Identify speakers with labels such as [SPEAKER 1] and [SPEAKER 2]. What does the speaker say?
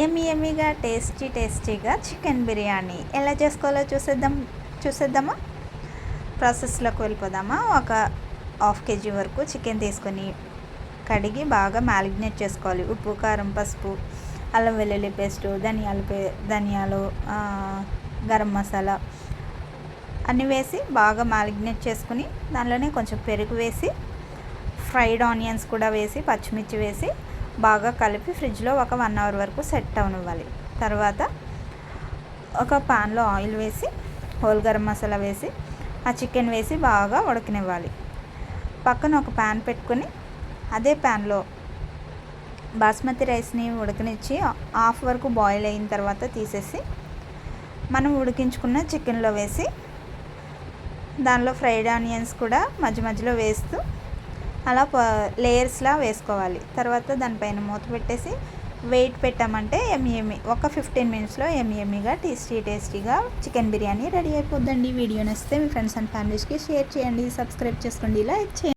[SPEAKER 1] ఎమ్మీగా టేస్టీగా చికెన్ బిర్యానీ ఎలా చేసుకోవాలో చూసేద్దామా. ప్రాసెస్లోకి వెళ్ళిపోదామా. ఒక హాఫ్ కేజీ వరకు చికెన్ తీసుకొని కడిగి బాగా మ్యారినేట్ చేసుకోవాలి. ఉప్పు, కారం, పసుపు, అల్లం వెల్లుల్లి పేస్టు, ధనియాలు, గరం మసాలా అన్నీ వేసి బాగా మ్యారినేట్ చేసుకుని దానిలోనే కొంచెం పెరుగు వేసి ఫ్రైడ్ ఆనియన్స్ కూడా వేసి పచ్చిమిర్చి వేసి బాగా కలిపి ఫ్రిడ్జ్లో ఒక 1 అవర్ వరకు సెట్ అవనివ్వాలి. తర్వాత ఒక పాన్లో ఆయిల్ వేసి హోల్ గరం మసాలా వేసి ఆ చికెన్ వేసి బాగా ఉడకనివ్వాలి. పక్కన ఒక ప్యాన్ పెట్టుకొని అదే ప్యాన్లో బాస్మతి రైస్ని ఉడకనిచ్చి హాఫ్ వరకు బాయిల్ అయిన తర్వాత తీసేసి మనం ఉడికించుకున్న చికెన్లో వేసి దానిలో ఫ్రైడ్ ఆనియన్స్ కూడా మధ్యలో వేస్తూ అలా లేయర్స్లా వేసుకోవాలి. తర్వాత దానిపైన మూత పెట్టేసి వెయిట్ పెట్టామంటే ఒక 15 మినిట్స్లో ఎమ్మీగా టేస్టీగా చికెన్ బిర్యానీ రెడీ అయిపోద్దండి. వీడియో నచ్చితే మీ ఫ్రెండ్స్ అండ్ ఫ్యామిలీస్కి షేర్ చేయండి, సబ్స్క్రైబ్ చేసుకోండి, లైక్ చేయండి.